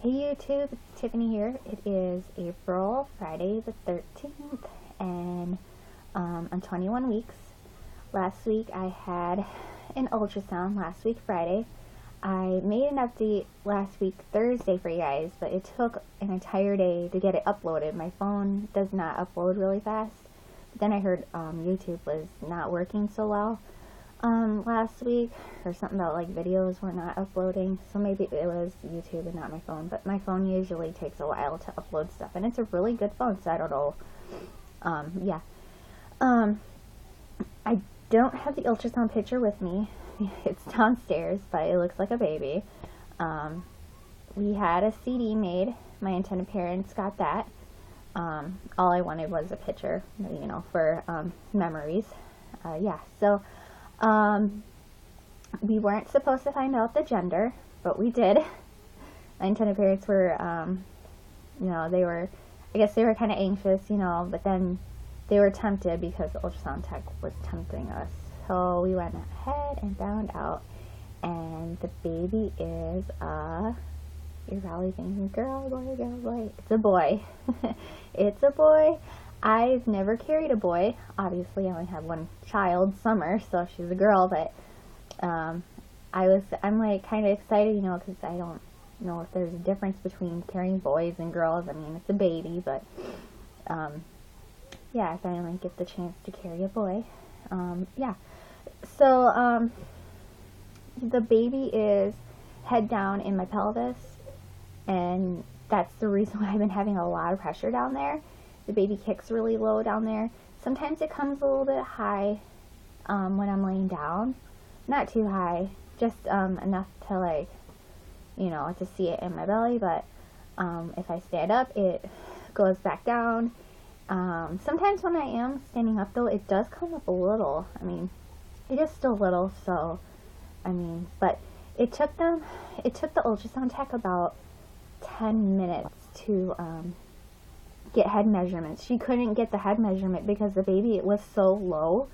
Hey YouTube, it's Tiffany here. It is April, Friday the 13th, and I'm 21 weeks. Last week I had an ultrasound, last week Friday. I made an update last week Thursday for you guys, but it took an entire day to get it uploaded. My phone does not upload really fast. But then I heard YouTube was not working so well last week, or something about like videos were not uploading, so maybe it was YouTube and not my phone. But my phone usually takes a while to upload stuff, and it's a really good phone, so I don't know. Yeah. I don't have the ultrasound picture with me. It's downstairs, but it looks like a baby. We had a CD made. My intended parents got that. All I wanted was a picture, you know, for memories. Yeah, so we weren't supposed to find out the gender, but we did. My intended parents were, you know, I guess they were kind of anxious, you know, but then they were tempted because the ultrasound tech was tempting us. So we went ahead and found out, and the baby is you're probably thinking, girl, boy. It's a boy. It's a boy. I've never carried a boy. Obviously, I only have one child, Summer, so she's a girl, but I'm like kind of excited, you know, because I don't know if there's a difference between carrying boys and girls. I mean, it's a baby, but yeah, I finally get the chance to carry a boy. Yeah, so the baby is head down in my pelvis, and that's the reason why I've been having a lot of pressure down there. The baby kicks really low down there. Sometimes it comes a little bit high when I'm laying down. Not too high, just enough to, like, you know, to see it in my belly, but if I stand up, it goes back down. Sometimes when I am standing up, though, it does come up a little. I mean, it is still little, so, I mean, but it took the ultrasound tech about 10 minutes to get head measurements. She couldn't get the head measurement because the baby was so low.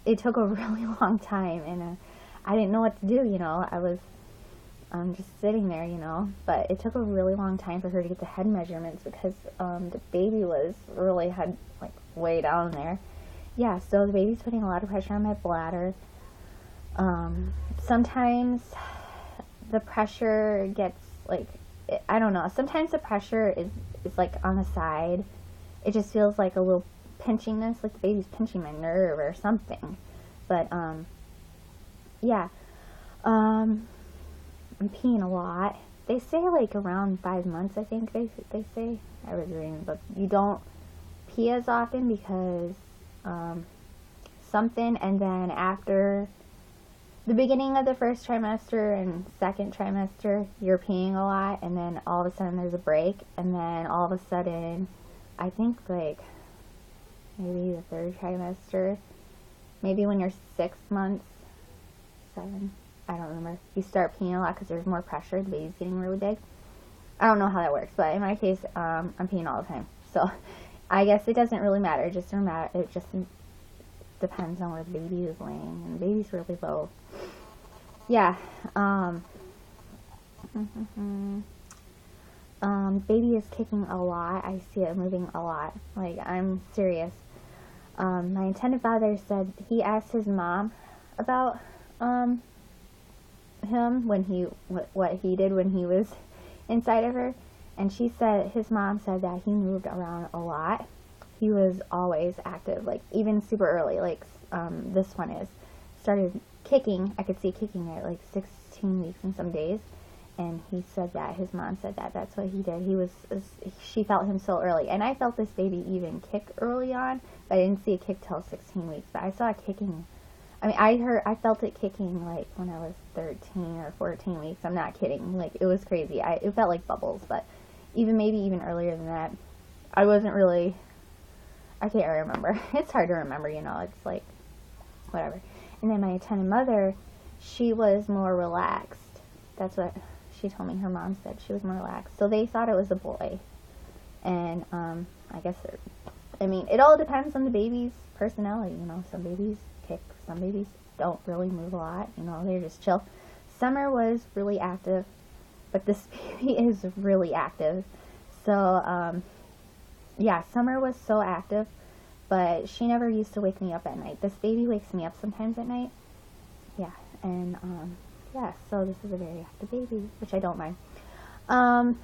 It took a really long time, and I didn't know what to do, you know. I was just sitting there, you know, but it took a really long time for her to get the head measurements because the baby was really like way down there. Yeah, so the baby's putting a lot of pressure on my bladder. Sometimes the pressure gets, like, I don't know, sometimes the pressure is like on the side. It just feels like a little pinchingness, like the baby's pinching my nerve or something. But yeah, I'm peeing a lot. They say like around 5 months, I think they say. I was reading, but you don't pee as often because something, and then after the beginning of the first trimester and second trimester, you're peeing a lot, and then all of a sudden there's a break, and then all of a sudden, I think like maybe the third trimester, maybe when you're 6 months, 7, I don't remember, you start peeing a lot because there's more pressure, the baby's getting really big. I don't know how that works, but in my case, I'm peeing all the time, so I guess it doesn't really matter. It just depends on where the baby is laying, and the baby's really low. Yeah, baby is kicking a lot. I see it moving a lot. Like, I'm serious. My intended father said he asked his mom about him when what he did when he was inside of her, and his mom said that he moved around a lot. He was always active, like even super early, like this one started kicking. I could see kicking at like 16 weeks in some days, and he said that his mom said that that's what he did. She felt him so early, and I felt this baby even kick early on, but I didn't see a kick till 16 weeks. But I saw it kicking. I mean, I felt it kicking like when I was 13 or 14 weeks. I'm not kidding. Like, it was crazy. It felt like bubbles, but maybe even earlier than that. I wasn't really. I can't remember. It's hard to remember, you know. It's like whatever. And then my intended mother, she was more relaxed. That's what she told me. Her mom said she was more relaxed. So they thought it was a boy. And I guess it all depends on the baby's personality, you know. Some babies kick, some babies don't really move a lot, you know, they're just chill. Summer was really active. but this baby is really active. So, yeah, Summer was so active, but she never used to wake me up at night. This baby wakes me up sometimes at night. Yeah, and, yeah, so this is a very active baby, which I don't mind. I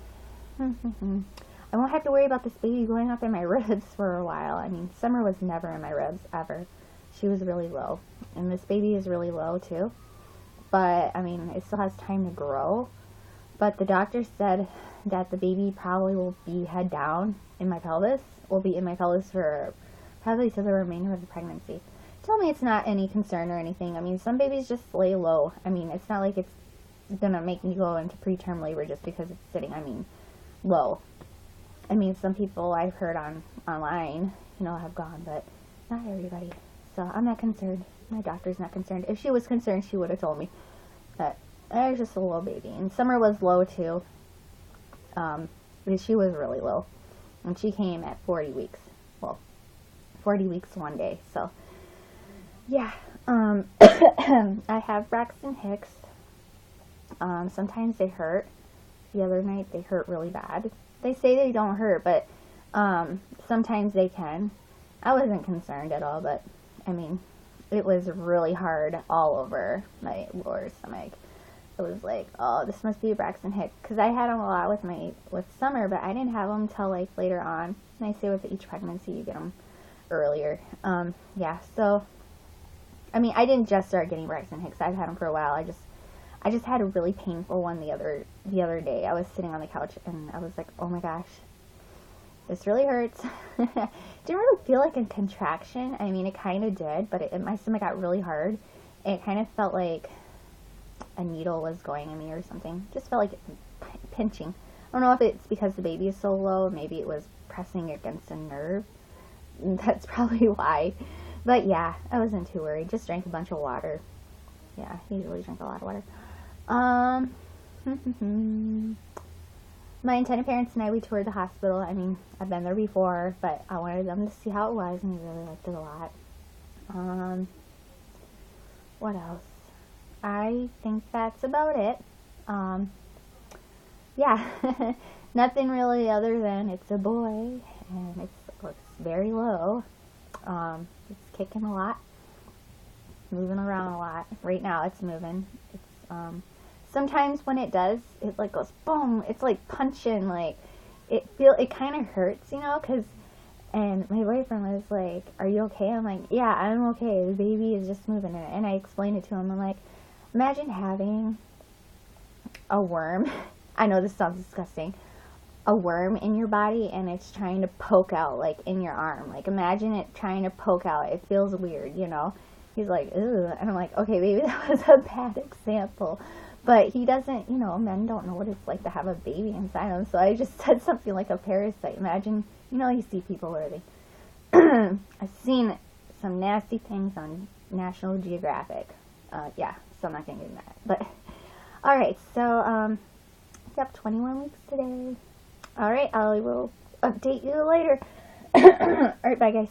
won't have to worry about this baby going up in my ribs for a while. I mean, Summer was never in my ribs, ever. She was really low, and this baby is really low, too. But, I mean, it still has time to grow. But the doctor said that the baby probably will be head down in my pelvis, will be in my pelvis for probably to the remainder of the pregnancy. Tell me it's not any concern or anything. I mean, some babies just lay low. I mean, it's not like it's gonna make me go into preterm labor just because it's sitting, I mean, low. I mean, some people I've heard online, you know, have gone, but not everybody. So I'm not concerned. My doctor's not concerned. If she was concerned, she would have told me. But I was just a low baby. And Summer was low, too. Because she was really low. And she came at 40 weeks. Well, 40 weeks one day. So, yeah. I have Braxton Hicks. Sometimes they hurt. The other night, they hurt really bad. They say they don't hurt, but sometimes they can. I wasn't concerned at all, but, I mean, it was really hard all over my lower stomach. It was like, oh, this must be a Braxton Hicks. Because I had them a lot with Summer, but I didn't have them till, like, later on. And I say with each pregnancy, you get them earlier. Yeah, so, I mean, I didn't just start getting Braxton Hicks. I've had them for a while. I just had a really painful one the other day. I was sitting on the couch, and I was like, oh my gosh, this really hurts. Didn't really feel like a contraction. I mean, it kind of did, but my stomach got really hard. It kind of felt like a needle was going in me or something. Just felt like pinching. I don't know if it's because the baby is so low. Maybe it was pressing against a nerve. That's probably why. But yeah, I wasn't too worried. Just drank a bunch of water. Yeah, I usually drink a lot of water. My intended parents and I, we toured the hospital. I mean, I've been there before, but I wanted them to see how it was, and we really liked it a lot. What else? I think that's about it. Yeah, nothing really other than it's a boy, and it's very low. It's kicking a lot, moving around a lot. Right now, it's moving. It's, sometimes when it does, it like goes boom. It's like punching, like it kind of hurts, you know, and my boyfriend was like, are you okay? I'm like, yeah, I'm okay. The baby is just moving. And I explained it to him. I'm like, imagine having a worm. I know this sounds disgusting. A worm in your body, and it's trying to poke out, like, in your arm. Like, imagine it trying to poke out. It feels weird, you know? He's like, ew. And I'm like, okay, maybe that was a bad example. But he doesn't, you know, men don't know what it's like to have a baby inside them. So I just said something like a parasite. Imagine, you know, you see people where they... I've seen some nasty things on National Geographic. Yeah, so I'm not going to get into that. But, alright, so, yep, 21 weeks today. Alright, I will update you later. Alright, bye guys.